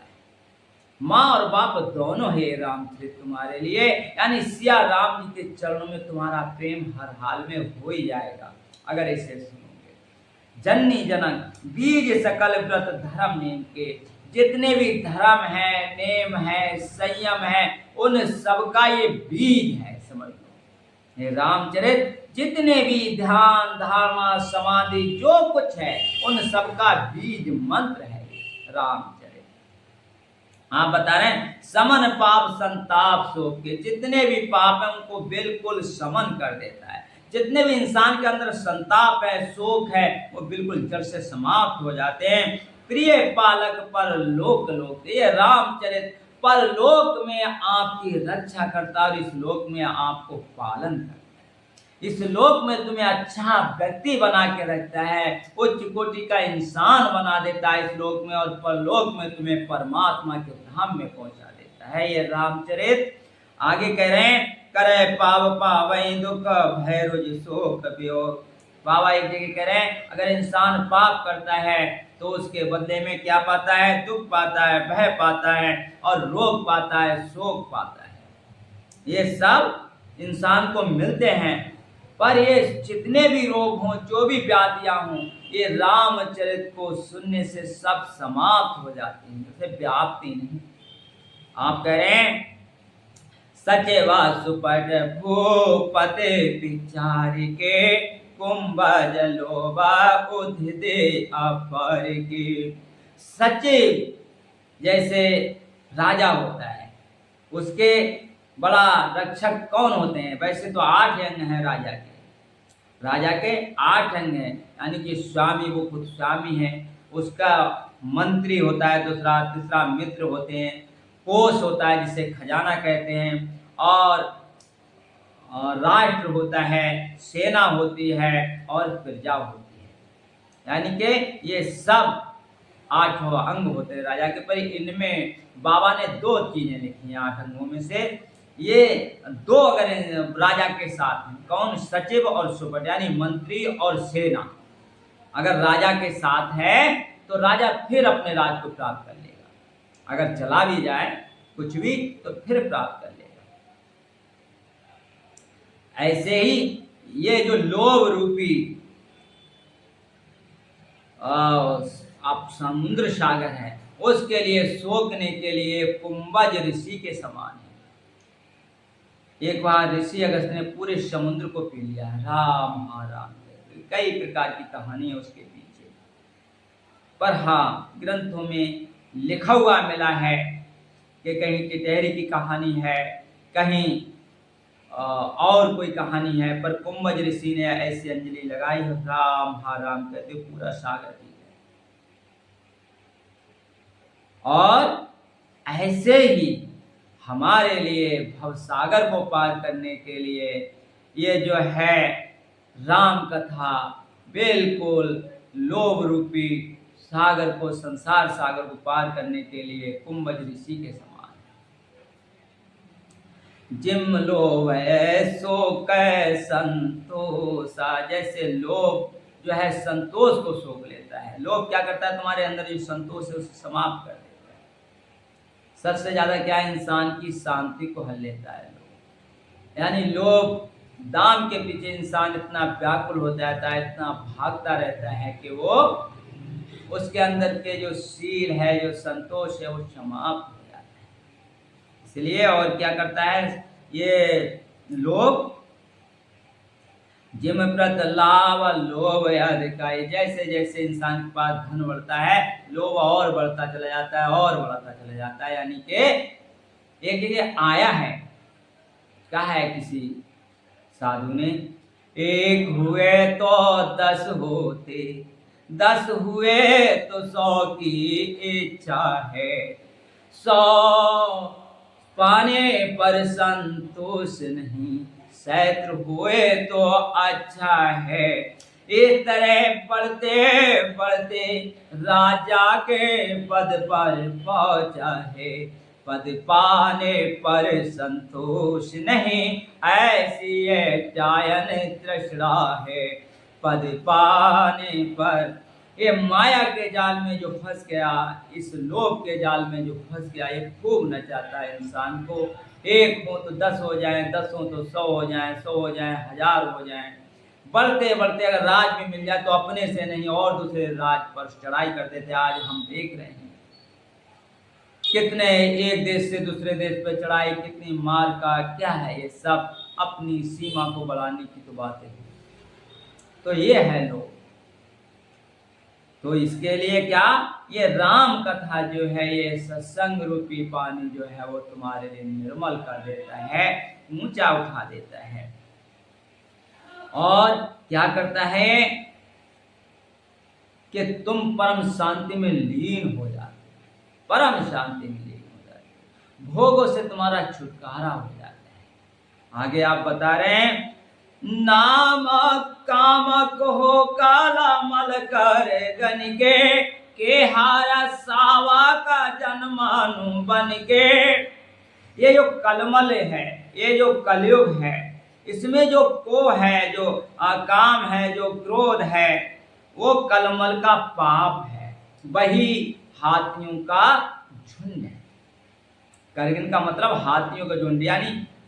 माँ और बाप दोनों है रामचरित तुम्हारे लिए, यानी सिया राम जी के चरणों में तुम्हारा प्रेम हर हाल में हो ही जाएगा अगर इसे सुनोगे। जननी जनक बीज सकल व्रत धर्म नेम के, जितने भी धर्म है, नेम है, संयम है, उन सबका ये बीज है, समझ लो। ये रामचरित जितने भी ध्यान धारणा समाधि जो कुछ है उन सबका बीज मंत्र है रामचरित। आप बता रहे हैं समन पाप संताप शोक के, जितने भी पाप है उनको बिल्कुल समन कर देता है। जितने भी इंसान के अंदर संताप है, शोक है, वो बिल्कुल जड़ से समाप्त हो जाते हैं। प्रिय पालक पर लोक लोक, ये रामचरित परलोक में आपकी रक्षा करता है और इस लोक में आपको पालन करता है। इस लोक में तुम्हें अच्छा व्यक्ति बना के रखता है, उच्च कोटि का इंसान बना देता है इस लोक में, और परलोक में तुम्हें परमात्मा के धाम में पहुंचा देता है ये रामचरित। आगे कह रहे हैं करे पाव पावई दुख भय रुज शोक वियोग। बाबा एक जगह कह रहे हैं अगर इंसान पाप करता है तो उसके बदले में क्या पाता है, दुख पाता है, भय पाता है, और रोग पाता है, शोक पाता है। ये सब इंसान को मिलते हैं, पर ये जितने भी रोग हों, जो भी व्याधियां हों, ये रामचरित को सुनने से सब समाप्त हो जाती हैं, उसे व्याप्ति नहीं। आप कह रहे हैं सचेवा सुपट भूपते विचार के कुंभज लोभा उद्धे अपर की। सचिव जैसे राजा होता है, उसके बड़ा रक्षक कौन होते हैं? वैसे तो 8 अंग हैं राजा के, राजा के 8 अंग हैं, यानी कि स्वामी, वो खुद स्वामी है, उसका मंत्री होता है, दूसरा तीसरा मित्र होते हैं, कोष होता है जिसे खजाना कहते हैं, और राष्ट्र होता है, सेना होती है, और प्रजा होती है। यानी कि ये सब 8 अंग होते हैं राजा के। पर इनमें बाबा ने 2 चीजें लिखी हैं 8 अंगों में से। ये 2 अगर राजा के साथ हैं, कौन? सचिव और सुपट, यानी मंत्री और सेना अगर राजा के साथ है तो राजा फिर अपने राज को प्राप्त कर लेगा। अगर चला भी जाए कुछ भी तो फिर प्राप्त कर लेगा। ऐसे ही ये जो लोभ रूपी आप समुद्र सागर है, उसके लिए सोखने के लिए कुंभज ऋषि के समान है। एक बार ऋषि अगस्त ने पूरे समुद्र को पी लिया। राम महाराम, कई प्रकार की कहानी है उसके पीछे, पर हाँ ग्रंथों में लिखा हुआ मिला है कि कहीं टिटहरी की कहानी है, कहीं और कोई कहानी है, पर कुंभज ऋषि ने ऐसी अंजलि लगाई, राम हा राम कहते पूरा सागर पी गए। और ऐसे ही हमारे लिए भवसागर को पार करने के लिए ये जो है राम कथा बिल्कुल लोभ रूपी सागर को, संसार सागर को पार करने के लिए कुंभज ऋषि के समान। जिम लोभ सो कै संतोषा, जैसे लोभ जो है संतोष को सोख लेता है। लोभ क्या करता है? तुम्हारे अंदर जो संतोष है उसे समाप्त कर देता है। सबसे ज्यादा क्या है? इंसान की शांति को हल लेता है लोभ। यानी लोभ, दाम के पीछे इंसान इतना व्याकुल हो जाता है, इतना भागता रहता है कि वो उसके अंदर के जो शील है, जो संतोष है, वो समाप्त हो जाता है। इसलिए और क्या करता है ये लोभ? जिम प्रत लाभ लोभ अधिकाई, जैसे जैसे इंसान के पास धन बढ़ता है लोभ और बढ़ता चला जाता है और बढ़ता चला जाता है। यानी कि एक जगह आया है, कहा है किसी साधु ने, एक हुए तो 10 होते, 10 हुए तो 100 की इच्छा है, 100 पाने पर संतोष नहीं, शत्रु हुए तो अच्छा है। इस तरह बढ़ते बढ़ते राजा के पद पर पहुंचा है, पद पाने पर संतोष नहीं, ऐसी ये डायन तृष्णा है। पद पाने पर, ये माया के जाल में जो फंस गया, इस लोभ के जाल में जो फंस गया, ये खूब नचाता है इंसान को। एक हो तो 10 हो जाए, 10 हो तो 100 हो जाए, 100 हो जाए 1000 हो जाए, बढ़ते बढ़ते अगर राज भी मिल जाए तो अपने से नहीं और दूसरे राज पर चढ़ाई कर देते। आज हम देख रहे हैं कितने एक देश से दूसरे देश पर चढ़ाई, कितनी मार का क्या है, ये सब अपनी सीमा को बढ़ाने की तो बातें हैं। तो ये है लोग। तो इसके लिए क्या, ये राम कथा जो है, ये सत्संग रूपी पानी जो है वो तुम्हारे लिए निर्मल कर देता है, ऊंचा उठा देता है। और क्या करता है कि तुम परम शांति में लीन हो जाते, परम शांति में लीन हो जाते, भोगों से तुम्हारा छुटकारा हो जाता है। आगे आप बता रहे हैं, नाम कामक हो काला मल कर गन के हारा सावा का जन्मानु बन के। ये जो कलमल है, ये जो कलयुग है, इसमें जो को है, जो काम है, जो क्रोध है, वो कलमल का पाप है, वही हाथियों का झुंड है। करगिन का मतलब हाथियों का झुंड,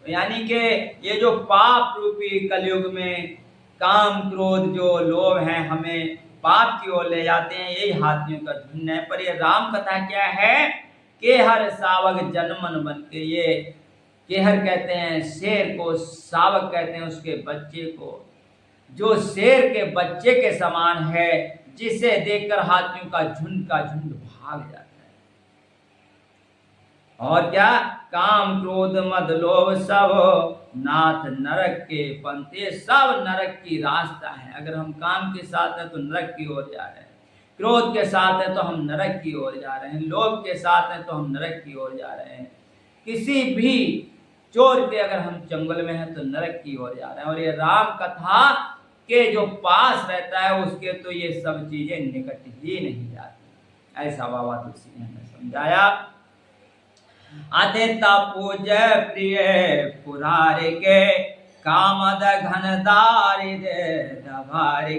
यानी कि ये जो पाप रूपी कलयुग में काम क्रोध जो लोभ है हमें पाप की ओर ले जाते हैं, यही हाथियों का झुंड है। पर ये राम कथा क्या है कि हर सावक जन्मन बन के, ये केहर कहते हैं शेर को, सावक कहते हैं उसके बच्चे को, जो शेर के बच्चे के समान है, जिसे देखकर हाथियों का झुंड भाग जाता है। और क्या, काम क्रोध मद लोभ सब नाथ नरक के पंथे, सब नरक की रास्ता है। अगर हम काम के साथ हैं तो नरक की ओर जा रहे हैं, क्रोध के साथ है तो हम नरक की ओर जा रहे हैं, लोभ के साथ है तो हम नरक की ओर जा रहे हैं, किसी भी चोर के अगर हम चंगुल में हैं तो नरक की ओर जा रहे हैं। और ये राम कथा के जो पास रहता है उसके तो ये सब चीजें निकट ही नहीं जाती। ऐसा बाबा तुलसी ने हमें समझाया। अतिता पूज प्रिय पुरारे के, कामद घन दारिद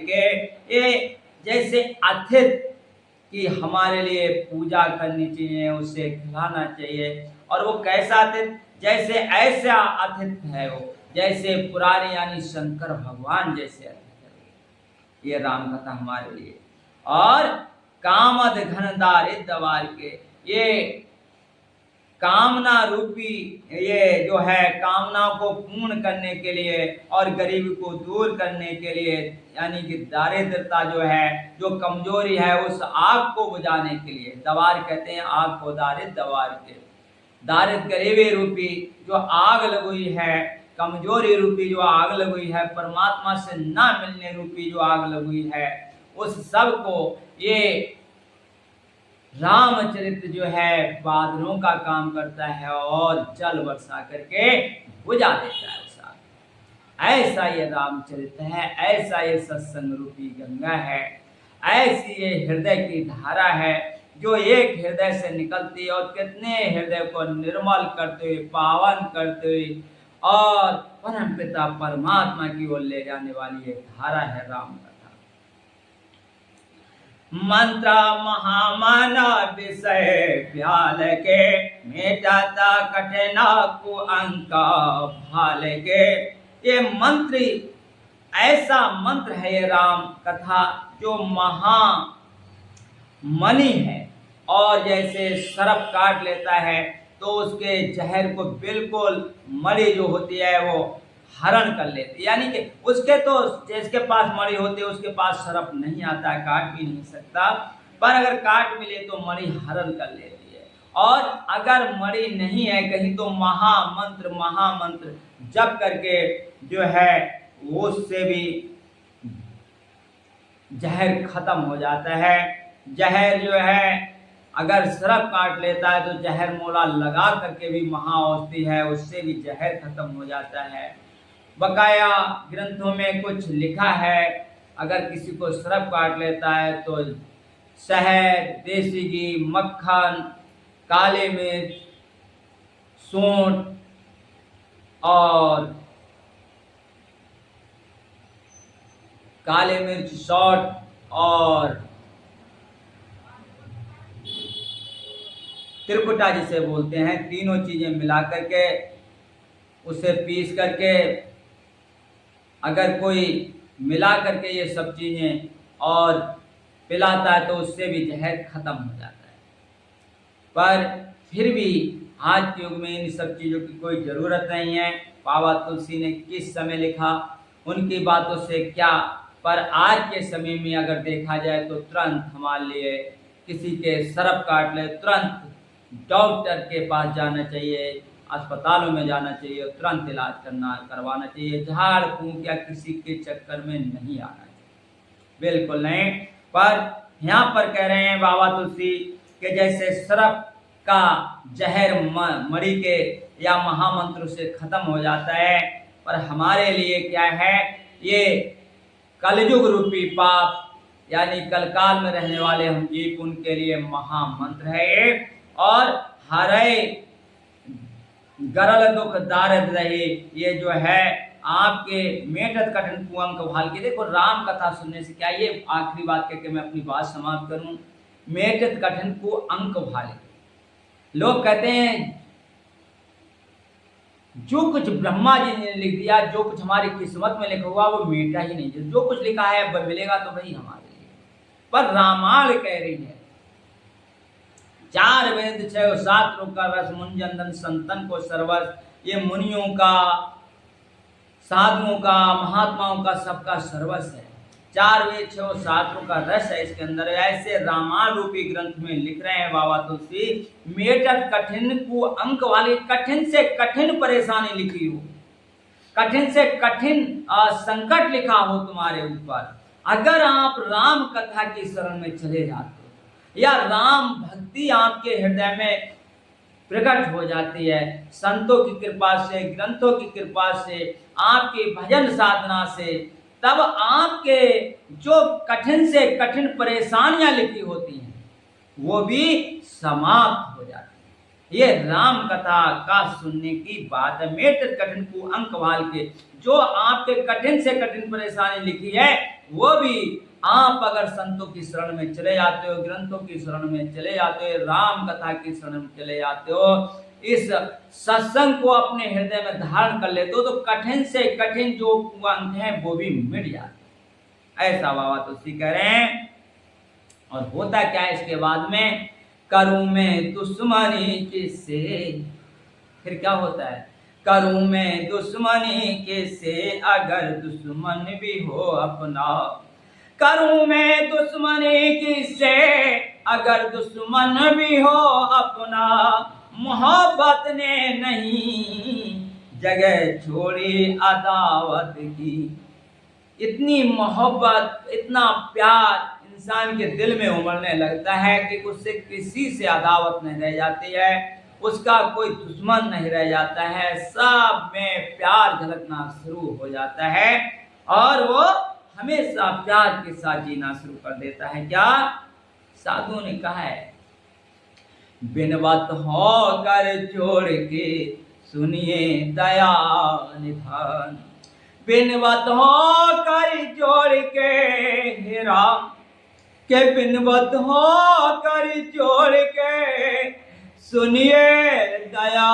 के। ये जैसे अतिथ की हमारे लिए पूजा करनी चाहिए, उसे खिलाना चाहिए। और वो कैसा अतिथ, जैसे ऐसा अतिथ है वो, जैसे पुरारे यानी शंकर भगवान जैसे अतिथ है। ये राम कथा हमारे लिए। और कामद घन दारिद के, ये कामना रूपी, ये जो है कामना को पूर्ण करने के लिए और गरीबी को दूर करने के लिए, यानी कि दारिद्रता जो है, जो कमजोरी है, उस आग को बुझाने के लिए। दवार कहते हैं आग को, दवार के दारिद्र गरीबी रूपी जो आग लगुई है, कमजोरी रूपी जो आग लगुई है, परमात्मा से ना मिलने रूपी जो आग लगुई है, उस सब को ये रामचरित्र जो है बादलों का काम करता है और जल वर्षा करके बुझा देता है उस आग। ऐसा ये रामचरित्र है, ऐसा ये सत्संग रूपी गंगा है, ऐसी ये हृदय की धारा है जो एक हृदय से निकलती है और कितने हृदय को निर्मल करते हुए, पावन करते हुए और परमपिता परमात्मा की ओर ले जाने वाली एक धारा है राम कथा। मंत्र महामना विषय व्याल के, मेटाता कठिन को अंका भाल के। ये मंत्र, ऐसा मंत्र है ये राम कथा जो महा मणि है, और जैसे सर्प काट लेता है तो उसके जहर को बिल्कुल मणि जो होती है वो हरण कर लेती, यानी कि उसके तो जिसके पास मणि होती है उसके पास सर्प नहीं आता है, काट भी नहीं सकता, पर अगर काट मिले तो मणि हरण कर लेती है। और अगर मणि नहीं है कहीं तो महामंत्र जप करके जो है वो उससे भी जहर खत्म हो जाता है। जहर जो है अगर सर्प काट लेता है तो जहर मोला लगा करके भी महाऔषधि है, उससे भी जहर खत्म हो जाता है। बकाया ग्रंथों में कुछ लिखा है, अगर किसी को सर्प काट लेता है तो शहद, देसी घी, मक्खन, काले मिर्च, सूंठ और काले मिर्च, सौंठ और त्रिकुटा जिसे बोलते हैं, तीनों चीजें मिला करके उसे पीस करके अगर कोई मिला करके ये सब चीजें और पिलाता है तो उससे भी जहर खत्म हो जाता है। पर फिर भी आज के युग में इन सब चीजों की कोई जरूरत नहीं है। बाबा तुलसी ने किस समय लिखा, उनकी बातों से क्या, पर आज के समय में अगर देखा जाए तो तुरंत हमारे लिए किसी के सर्प काट ले तुरंत डॉक्टर के पास जाना चाहिए, अस्पतालों में जाना चाहिए, तुरंत इलाज करवाना चाहिए। झाड़ फूंक या किसी के चक्कर में नहीं आना चाहिए, बिल्कुल नहीं। पर यहाँ पर कह रहे हैं बाबा तुलसी कि जैसे सर्प का जहर मणि के या महामंत्र से खत्म हो जाता है, पर हमारे लिए क्या है, ये कलयुग रूपी पाप यानी कलकाल में रहने वाले हम जीव उनके लिए महामंत्र है ये। और हरे गरल दुख दारिद रहे, ये जो है आपके मेटत कठिन कुअंक भाल के। देखो राम कथा सुनने से क्या, ये आखिरी बात कहकर मैं अपनी बात समाप्त करूं, मेटत कठिन को अंक भाले। लोग कहते हैं जो कुछ ब्रह्मा जी ने लिख दिया, जो कुछ हमारी किस्मत में लिखा हुआ वो मेटा ही नहीं, जो कुछ लिखा है मिलेगा तो वही हमारे लिए। पर रामायण कह रही है 4 वेद 6 7 लोक का रस मुंजंदन संतन को सर्वस, ये मुनियों का, साधुओं का, महात्माओं का सबका सर्वस है। 4 वेद 6 7 लोक का रस है इसके अंदर। ऐसे रामायण रूपी ग्रंथ में लिख रहे हैं बाबा तुलसी, मेटत कठिन को अंक वाली, कठिन से कठिन परेशानी लिखी हो, कठिन से कठिन संकट लिखा हो तुम्हारे ऊपर, अगर आप राम कथा की शरण में चले जाते या राम भक्ति आपके हृदय में प्रकट हो जाती है, संतों की कृपा से, ग्रंथों की कृपा से, आपकी भजन साधना से, तब आपके जो कठिन से कठिन परेशानियां लिखी होती हैं वो भी समाप्त हो जाती है। ये राम कथा का सुनने की बात है। मेटत कठिन को अंक वाल के, जो आपके कठिन से कठिन परेशानी लिखी है वो भी आप अगर संतों की शरण में चले जाते हो, ग्रंथों की शरण में चले जाते हो, राम कथा की शरण में चले जाते हो, इस सत्संग को अपने हृदय में धारण कर लेते हो, तो कठिन से कठिन जो अंक हैं वो भी मिट जाते, ऐसा बाबा तुलसी कह रहे हैं। और होता क्या है इसके बाद में, करूं मैं दुश्मनी किससे, फिर क्या होता है, करूं मैं दुश्मनी किससे अगर दुश्मन भी हो अपना, करूं मैं दुश्मनी किससे अगर दुश्मन भी हो अपना, मोहब्बत ने नहीं जगह छोड़ी अदावत की। इतनी मोहब्बत, इतना प्यार इंसान के दिल में उमड़ने लगता है कि उससे किसी से अदावत नहीं रह जाती है, उसका कोई दुश्मन नहीं रह जाता है, सब में प्यार झलकना शुरू हो जाता है और वो हमेशा प्यार के साथ जीना शुरू कर देता है। क्या साधु ने कहा है, बिनवत हो कर जोड़ के सुनिए दया निधान, बिनवत हो कर जोड़ के हे राम, के बिनवत हो कर जोड़ के सुनिए दया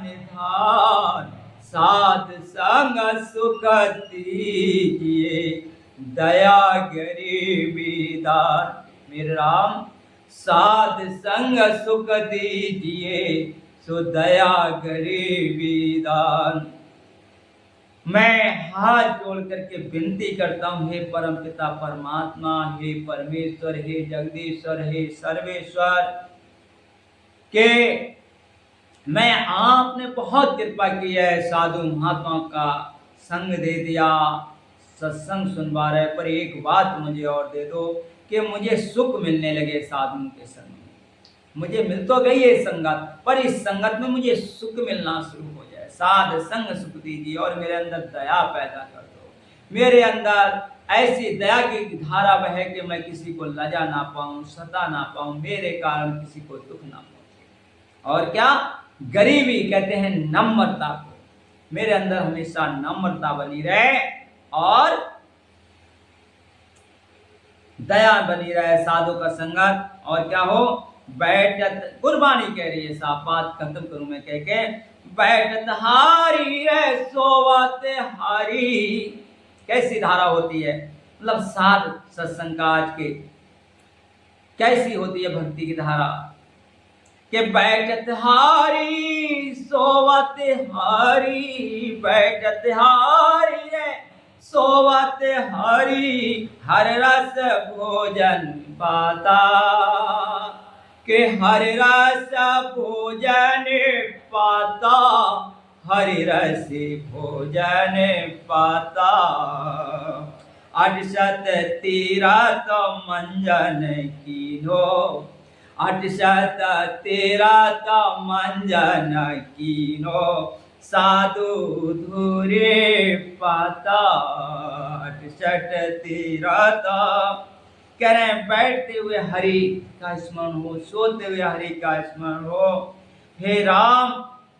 निधान, साध संग सुख दीजिए दया गरीबी दान, मेरे राम साध संग सुख दीजिए सो दया गरीबी दान। मैं हाथ जोड़ करके विनती करता हूँ, हे परम पिता परमात्मा, हे परमेश्वर, हे जगदीश्वर, हे सर्वेश्वर, के मैं आपने बहुत कृपा की है, साधु महात्मा का संग दे दिया, सत्संग सुनवा रहे, पर एक बात मुझे और दे दो कि मुझे सुख मिलने लगे साधुओं के संग में। मुझे मिल तो गई है संगत, पर इस संगत में मुझे सुख मिलना शुरू हो जाए। साध संग सुख दीजिए और मेरे अंदर दया पैदा कर दो, मेरे अंदर ऐसी दया की धारा बहे कि मैं किसी को लजा ना पाऊं, सता ना पाऊं, मेरे कारण किसी को दुख ना पहुंचे। और क्या गरीबी कहते हैं नम्रता को, मेरे अंदर हमेशा नम्रता बनी रहे और दया बनी रहे, साधु का संगत। और क्या हो, बैठत कुर्बानी कह रही है, साहब बात खत्म करूं मैं कह के, बैठत हारी रे सोवत हारी। कैसी धारा होती है, मतलब साध सत्संग का आज के कैसी होती है भक्ति की धारा, कि बैठत हारी सोवत हारी, बैठत हारी रे सोवत हरि, हर रस भोजन पाता, के हर रस भोजन पाता, हरि रस भोजन पाता। 68 तीरथ मंजन कीनो, 68 तीरथ मंजन कीनो, साधु धुरे पाता। 68 तीरथ कह रहे हैं, बैठते हुए हरि का स्मरण हो, सोते हुए हरि का स्मरण हो। हे राम,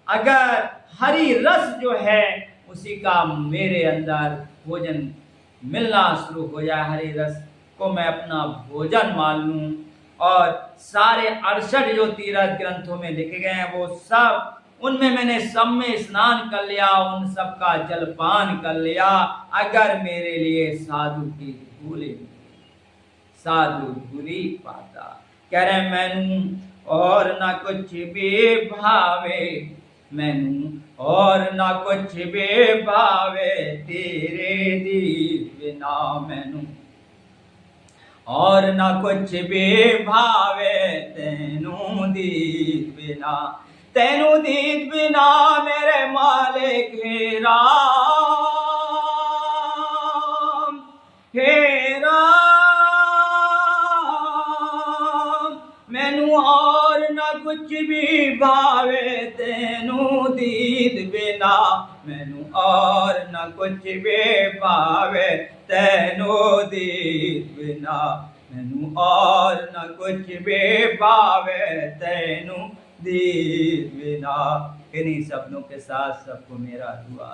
अगर हरि रस जो है उसी का मेरे अंदर भोजन मिलना शुरू हो जाए, हरि रस को मैं अपना भोजन मान लूं, और सारे 68 जो तीर्थ ग्रंथों में लिखे गए हैं वो सब, उनमें मैंने सब में स्नान कर लिया, उन सब का जलपान कर लिया, अगर मेरे लिए साधु की धूले, साधु धूली पाता। कह रहे मैनू और ना कुछ भी भावे, मैनू और ना कुछ भी भावे, तेरे दीद बिना मैनू और ना कुछ भी भावे, तेनू दीद बिना, तेनू दीद बिना मेरे मालिक हे राम, हे राम। मैनू और ना कुछ भी भावे, तेनू दीद बिना, मैनू और ना कुछ भी भावे, तेनू दीद बिना, मैनू और ना कुछ भी भावे, तेनू दीद बिना। इन्हीं शब्दों के साथ सबको मेरा दुआ।